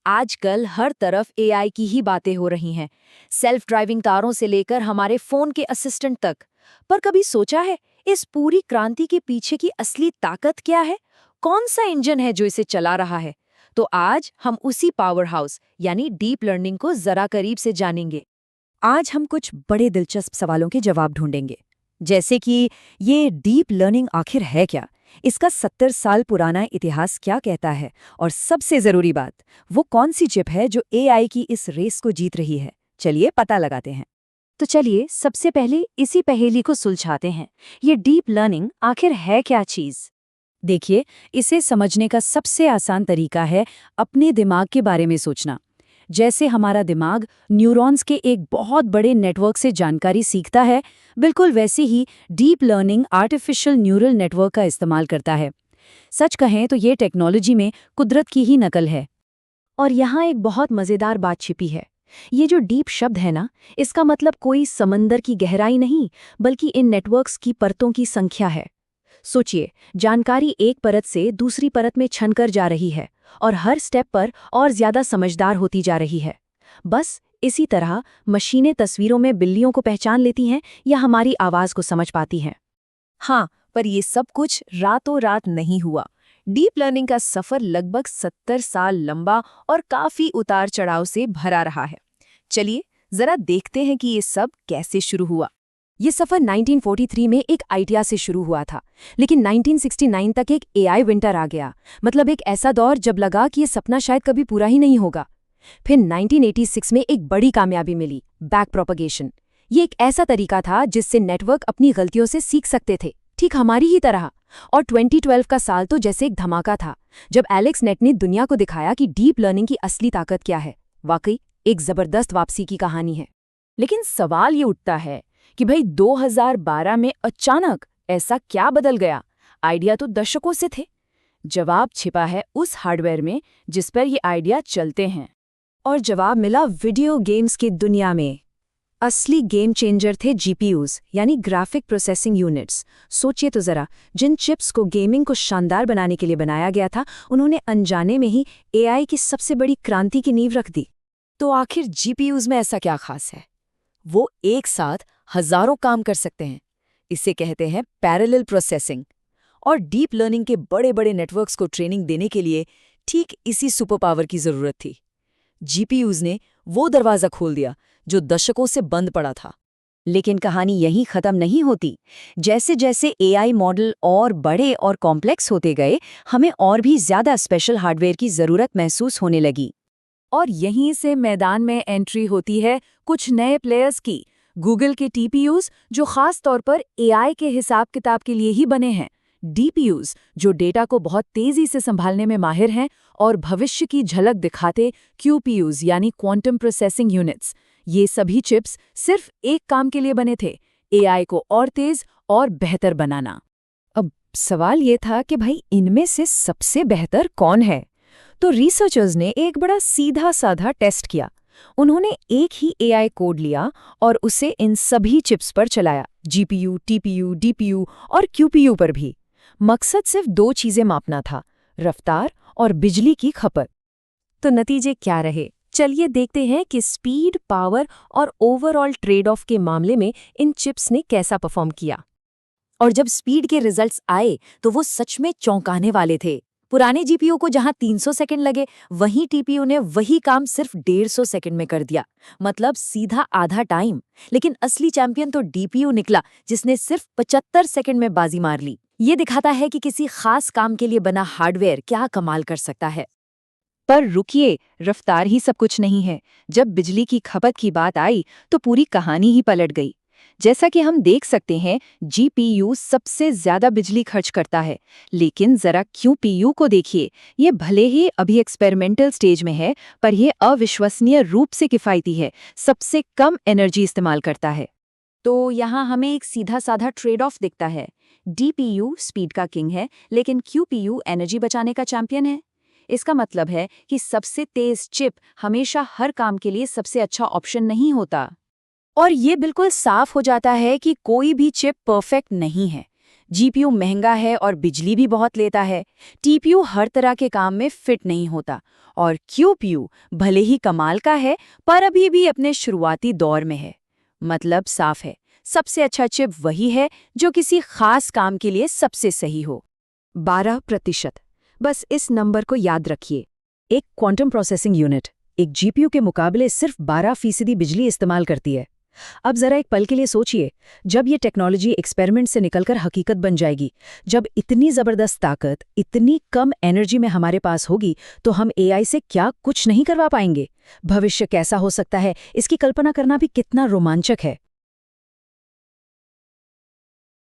आजकल हर तरफ एआई की ही बातें हो रही हैं, सेल्फ ड्राइविंग कारों से लेकर हमारे फोन के असिस्टेंट तक। पर कभी सोचा है इस पूरी क्रांति के पीछे की असली ताकत क्या है? कौन सा इंजन है जो इसे चला रहा है? तो आज हम उसी पावर हाउस यानी डीप लर्निंग को जरा करीब से जानेंगे। आज हम कुछ बड़े दिलचस्प सवालों के जवाब ढूंढेंगे, जैसे कि ये डीप लर्निंग आखिर है क्या, इसका 70 साल पुराना इतिहास क्या कहता है, और सबसे जरूरी बात, वो कौन सी चिप है जो एआई की इस रेस को जीत रही है। चलिए पता लगाते हैं। तो चलिए सबसे पहले इसी पहेली को सुलझाते हैं। ये डीप लर्निंग आखिर है क्या चीज? देखिए, इसे समझने का सबसे आसान तरीका है अपने दिमाग के बारे में सोचना। जैसे हमारा दिमाग न्यूरॉन्स के एक बहुत बड़े नेटवर्क से जानकारी सीखता है, बिल्कुल वैसे ही deep learning artificial neural network का इस्तेमाल करता है। सच कहें तो ये टेक्नोलॉजी में कुदरत की ही नकल है। और यहाँ एक बहुत मज़ेदार बात छिपी है। ये जो डीप शब्द है ना, इसका मतलब कोई समंदर की गहराई नहीं, बल्कि इन नेटवर्क्स की परतों की संख्या है। सोचिए, जानकारी एक परत से दूसरी परत में छनकर जा रही है और हर स्टेप पर और ज्यादा समझदार होती जा रही है। बस इसी तरह मशीनें तस्वीरों में बिल्लियों को पहचान लेती हैं या हमारी आवाज को समझ पाती हैं। हाँ, पर ये सब कुछ रातों रात नहीं हुआ। डीप लर्निंग का सफर लगभग 70 साल लंबा और काफी उतार चढ़ाव से भरा रहा है। चलिए जरा देखते हैं कि ये सब कैसे शुरू हुआ। ये सफर 1943 में एक आइडिया से शुरू हुआ था, लेकिन 1969 तक एक एआई विंटर आ गया। मतलब एक ऐसा दौर जब लगा कि ये सपना शायद कभी पूरा ही नहीं होगा। फिर 1986 में एक बड़ी कामयाबी मिली, बैक प्रोपगेशन। ये एक ऐसा तरीका था जिससे नेटवर्क अपनी गलतियों से सीख सकते थे, ठीक हमारी ही तरह। और 2012 का साल तो जैसे एक धमाका था, जब एलेक्स नेट ने दुनिया को दिखाया कि डीप लर्निंग की असली ताकत क्या है। वाकई एक जबरदस्त वापसी की कहानी है। लेकिन सवाल ये उठता है कि भाई 2012 में अचानक ऐसा क्या बदल गया? आइडिया तो दशकों से थे। जवाब छिपा है उस हार्डवेयर में जिस पर ये आइडिया चलते हैं। और जवाब मिला वीडियो गेम्स की दुनिया में। असली गेम चेंजर थे जीपीयूज, यानी ग्राफिक प्रोसेसिंग यूनिट्स। सोचिए तो जरा, जिन चिप्स को गेमिंग को शानदार बनाने के लिए बनाया गया था, उन्होंने अनजाने में ही एआई की सबसे बड़ी क्रांति की नींव रख दी। तो आखिर जीपीयूज में ऐसा क्या खास है? वो एक साथ हजारों काम कर सकते हैं। इसे कहते हैं पैरेलल प्रोसेसिंग। और डीप लर्निंग के बड़े बड़े नेटवर्क्स को ट्रेनिंग देने के लिए ठीक इसी सुपर पावर की जरूरत थी। जीपीयूज ने वो दरवाजा खोल दिया जो दशकों से बंद पड़ा था। लेकिन कहानी यहीं खत्म नहीं होती। जैसे जैसे एआई मॉडल और बड़े और कॉम्प्लेक्स होते गए, हमें और भी ज्यादा स्पेशल हार्डवेयर की जरूरत महसूस होने लगी। और यहीं से मैदान में एंट्री होती है कुछ नए प्लेयर्स की। गूगल के टीपीयूज, जो खास तौर पर एआई के हिसाब किताब के लिए ही बने हैं। डीपीयूज, जो डेटा को बहुत तेजी से संभालने में माहिर हैं। और भविष्य की झलक दिखाते क्यूपीयूज, यानी क्वांटम प्रोसेसिंग यूनिट्स। ये सभी चिप्स सिर्फ एक काम के लिए बने थे, एआई को और तेज और बेहतर बनाना। अब सवाल ये था कि भाई इनमें से सबसे बेहतर कौन है? तो रिसर्चर्स ने एक बड़ा सीधा साधा टेस्ट किया। उन्होंने एक ही एआई कोड लिया और उसे इन सभी चिप्स पर चलाया, जीपीयू, टीपीयू, डीपीयू और क्यूपीयू पर भी। मकसद सिर्फ दो चीजें मापना था, रफ्तार और बिजली की खपत। तो नतीजे क्या रहे? चलिए देखते हैं कि स्पीड, पावर और ओवरऑल ट्रेड ऑफ के मामले में इन चिप्स ने कैसा परफॉर्म किया। और जब स्पीड के रिजल्ट्स आए तो वो सच में चौंकाने वाले थे। पुराने जीपीयू को जहां 300 सेकंड लगे, वहीं टीपीयू ने वही काम सिर्फ 150 सेकंड में कर दिया। मतलब सीधा आधा टाइम। लेकिन असली चैंपियन तो डीपीयू निकला, जिसने सिर्फ 75 सेकंड में बाजी मार ली। ये दिखाता है कि किसी खास काम के लिए बना हार्डवेयर क्या कमाल कर सकता है। पर रुकिए, रफ्तार ही सब कुछ नहीं है। जब बिजली की खपत की बात आई तो पूरी कहानी ही पलट गई। जैसा कि हम देख सकते हैं, जीपीयू सबसे ज्यादा बिजली खर्च करता है। लेकिन जरा क्यूपीयू को देखिए। ये भले ही अभी एक्सपेरिमेंटल स्टेज में है, पर यह अविश्वसनीय रूप से किफायती है, सबसे कम एनर्जी इस्तेमाल करता है। तो यहाँ हमें एक सीधा साधा ट्रेड ऑफ दिखता है। डीपीयू स्पीड का किंग है, लेकिन क्यूपीयू एनर्जी बचाने का चैंपियन है। इसका मतलब है कि सबसे तेज चिप हमेशा हर काम के लिए सबसे अच्छा ऑप्शन नहीं होता। और ये बिल्कुल साफ हो जाता है कि कोई भी चिप परफेक्ट नहीं है। जीपीयू महंगा है और बिजली भी बहुत लेता है। टीपीयू हर तरह के काम में फिट नहीं होता। और क्यूपीयू भले ही कमाल का है, पर अभी भी अपने शुरुआती दौर में है। मतलब साफ है, सबसे अच्छा चिप वही है जो किसी खास काम के लिए सबसे सही हो। 12%। बस इस नंबर को याद रखिए। एक क्वांटम प्रोसेसिंग यूनिट एक जीपीयू के मुकाबले सिर्फ 12% बिजली इस्तेमाल करती है। अब जरा एक पल के लिए सोचिए, जब ये टेक्नोलॉजी एक्सपेरिमेंट से निकलकर हकीकत बन जाएगी, जब इतनी जबरदस्त ताकत इतनी कम एनर्जी में हमारे पास होगी, तो हम एआई से क्या कुछ नहीं करवा पाएंगे। भविष्य कैसा हो सकता है, इसकी कल्पना करना भी कितना रोमांचक है।